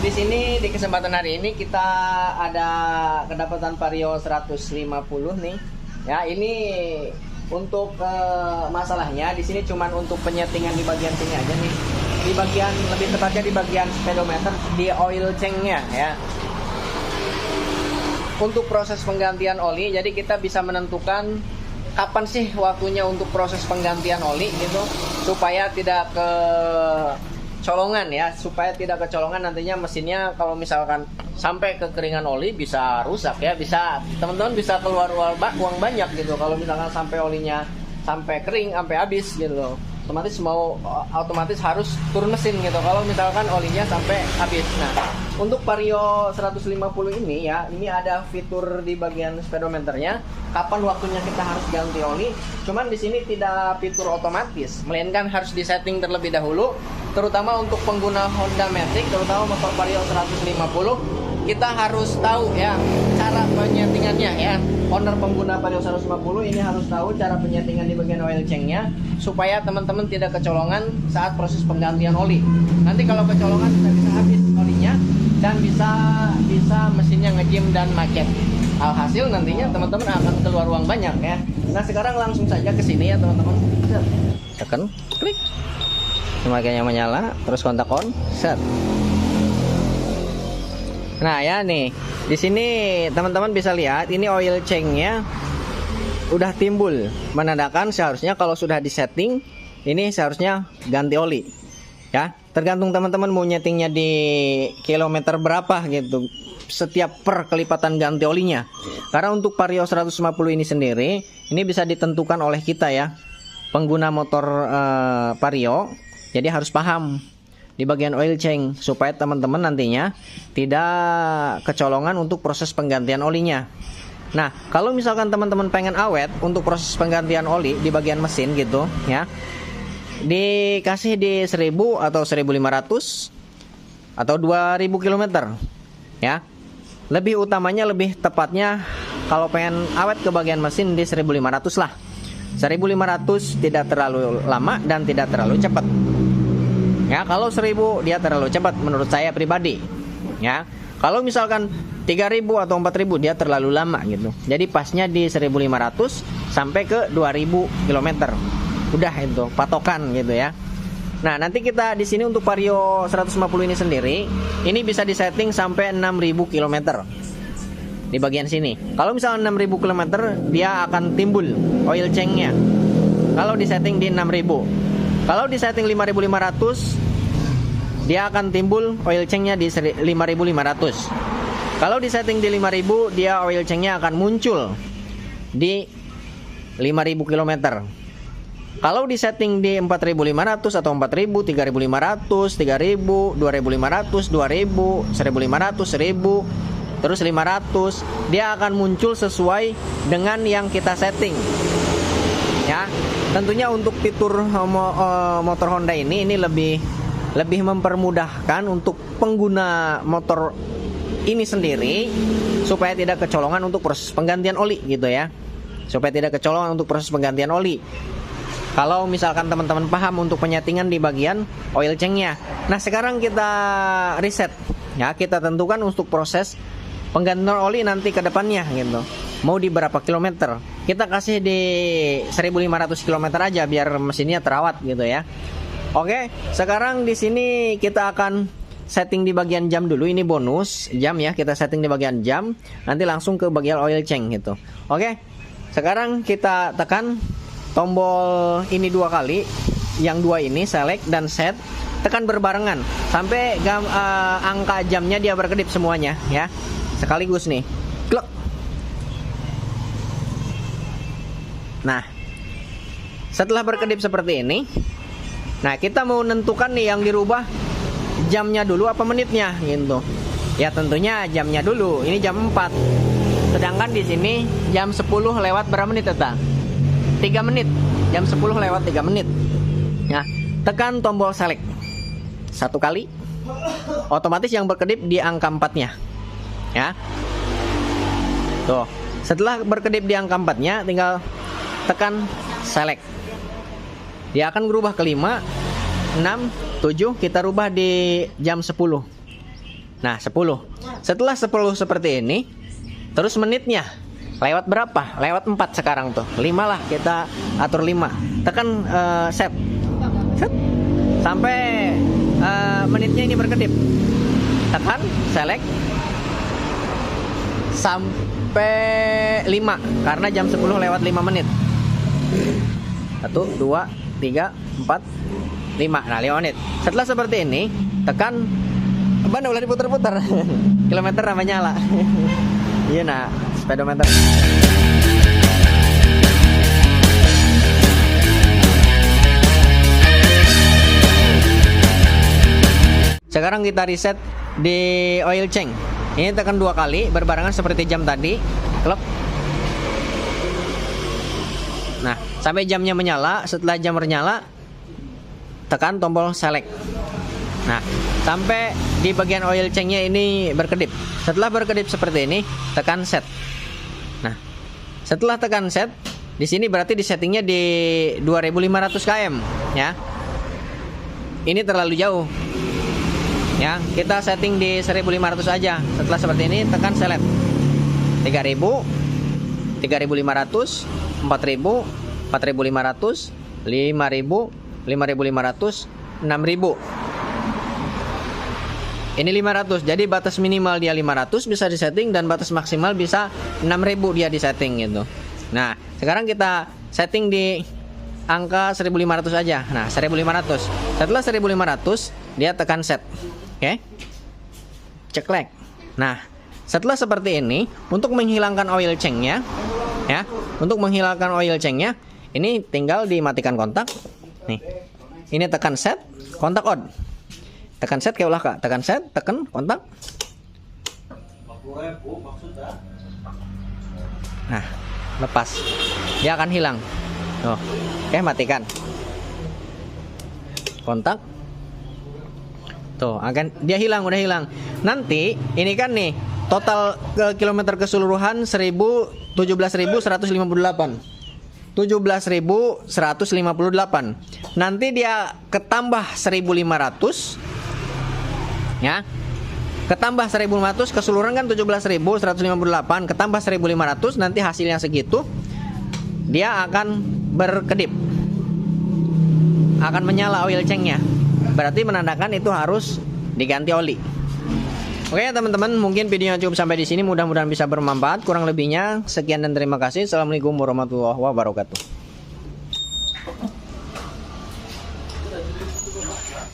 di sini di kesempatan hari ini kita ada kedapatan Vario 150 nih. Ya, ini untuk masalahnya di sini cuman untuk penyetingan di bagian sini aja nih. Di bagian lebih tepatnya di bagian speedometer di oil change-nya ya. Untuk proses penggantian oli, jadi kita bisa menentukan kapan sih waktunya untuk proses penggantian oli gitu, supaya tidak kecolongan ya, supaya tidak kecolongan nantinya mesinnya kalau misalkan sampai kekeringan oli bisa rusak ya, bisa teman-teman bisa keluar uang banyak gitu kalau misalkan sampai olinya sampai kering sampai habis gitu, otomatis harus turun mesin gitu kalau misalkan olinya sampai habis. Nah, untuk Vario 150 ini ya, ini ada fitur di bagian speedometernya kapan waktunya kita harus ganti oli. Cuman di sini tidak fitur otomatis, melainkan harus disetting terlebih dahulu. Terutama untuk pengguna Honda Matic, terutama motor Vario 150, kita harus tahu ya cara penyetingannya ya. Owner pengguna Vario 150 ini harus tahu cara penyetingan di bagian oil change-nya supaya teman-teman tidak kecolongan saat proses penggantian oli. Nanti kalau kecolongan bisa habis olinya dan bisa mesinnya ngejim dan macet. Alhasil nantinya teman-teman akan keluar uang banyak ya. Nah, sekarang langsung saja ke sini ya teman-teman. Tekan klik. Semakinnya menyala, terus kontak on, set. Nah ya nih, di sini teman-teman bisa lihat ini oil change-nya udah timbul, menandakan seharusnya kalau sudah disetting ini seharusnya ganti oli. Ya, tergantung teman-teman mau nyetingnya di kilometer berapa gitu, setiap per kelipatan ganti olinya. Karena untuk Vario 150 ini sendiri, ini bisa ditentukan oleh kita ya, pengguna motor Vario. Jadi harus paham di bagian oil change supaya teman-teman nantinya tidak kecolongan untuk proses penggantian olinya. Nah, kalau misalkan teman-teman pengen awet untuk proses penggantian oli di bagian mesin gitu ya, dikasih di 1000 atau 1500 atau 2000 km ya. Lebih utamanya, lebih tepatnya kalau pengen awet ke bagian mesin di 1500 lah. 1500 tidak terlalu lama dan tidak terlalu cepat. Ya, kalau 1000 dia terlalu cepat menurut saya pribadi. Ya, kalau misalkan 3000 atau 4000 dia terlalu lama gitu. Jadi pasnya di 1500 sampai ke 2000 km. Udah itu patokan gitu ya. Nah, nanti kita di sini untuk Vario 150 ini sendiri, ini bisa disetting sampai 6000 km. Di bagian sini. Kalau misalnya 6000 km dia akan timbul oil change-nya. Kalau disetting di 6000. Kalau di setting 5500 dia akan timbul oil change-nya di 5500. Kalau di setting di 5000 dia oil change-nya akan muncul di 5000 km. Kalau di setting di 4500 atau 4000, 3500, 3000, 2500, 2000, 1500, 1000, terus 500, dia akan muncul sesuai dengan yang kita setting. Ya, tentunya untuk fitur motor Honda ini lebih mempermudahkan untuk pengguna motor ini sendiri supaya tidak kecolongan untuk proses penggantian oli gitu ya. Supaya tidak kecolongan untuk proses penggantian oli. Kalau misalkan teman-teman paham untuk penyetingan di bagian oil change-nya. Nah, sekarang kita reset ya, kita tentukan untuk proses penggantian oli nanti ke depannya gitu. Mau di berapa kilometer? Kita kasih di 1500 km aja biar mesinnya terawat gitu ya. Oke, sekarang di sini kita akan setting di bagian jam dulu. Ini bonus jam ya, kita setting di bagian jam. Nanti langsung ke bagian oil change gitu. Oke, sekarang kita tekan tombol ini 2 kali. Yang 2 ini select dan set. Tekan berbarengan sampai angka jamnya dia berkedip semuanya ya. Sekaligus nih. Klek. Nah, setelah berkedip seperti ini, nah kita mau menentukan nih yang dirubah jamnya dulu apa menitnya gitu. Ya tentunya jamnya dulu. Ini jam 4. Sedangkan di sini jam 10 lewat berapa menit Tata? 3 menit. Jam 10 lewat 3 menit. Nah, tekan tombol select 1 kali. Otomatis yang berkedip di angka 4-nya. Ya. Tuh, setelah berkedip di angka 4-nya tinggal tekan select. Dia akan berubah ke 5, 6, 7, kita rubah di jam 10. Nah, 10. Setelah 10 seperti ini, terus menitnya lewat berapa? Lewat 4 sekarang tuh. 5 lah, kita atur 5. Tekan set. Set. Sampai menitnya ini berkedip. Tekan select sampai 5 karena jam 10 lewat 5 menit. 1 2 3 4 5. Nah, 5 menit. Setelah seperti ini, tekan ban udah diputar-putar. Kilometer namanya nyala. Iya, nah, speedometer. Sekarang kita reset di oil change. Ini tekan 2 kali berbarengan seperti jam tadi. Klep. Nah, sampai jamnya menyala. Setelah jam menyala, tekan tombol select. Nah, sampai di bagian oil change-nya ini berkedip. Setelah berkedip seperti ini, tekan set. Nah, setelah tekan set, di sini berarti di settingnya di 2500 km ya. Ini terlalu jauh. Ya, kita setting di 1500 aja. Setelah seperti ini, tekan select. 3000, 3500, 4000, 4500, 5000, 5500, 6000. Ini 500. Jadi batas minimal dia 500 bisa disetting dan batas maksimal bisa 6000 dia disetting gitu. Nah, sekarang kita setting di angka 1500 aja. Nah, 1500. Setelah 1500, dia tekan set. Oke. Cek lag. Nah, setelah seperti ini, untuk menghilangkan oil change-nya ya, untuk menghilangkan oil change-nya, ini tinggal dimatikan kontak. Nih. Ini tekan set, kontak on. Tekan set kayak ulah Kak. Tekan set, tekan kontak. Nah, lepas. Dia akan hilang. Tuh. Oke, matikan. Kontak. Tuh, akan dia hilang, udah hilang. Nanti ini kan nih total kilometer keseluruhan 17.158. 17.158. Nanti dia ketambah 1.500 ya. Ketambah 1.500, keseluruhan kan 17.158, ketambah 1.500, nanti hasilnya segitu. Dia akan berkedip. Akan menyala oil change-nya. Berarti menandakan itu harus diganti oli. Oke teman-teman, mungkin videonya cukup sampai di sini. Mudah-mudahan bisa bermanfaat. Kurang lebihnya sekian dan terima kasih. Assalamualaikum warahmatullahi wabarakatuh.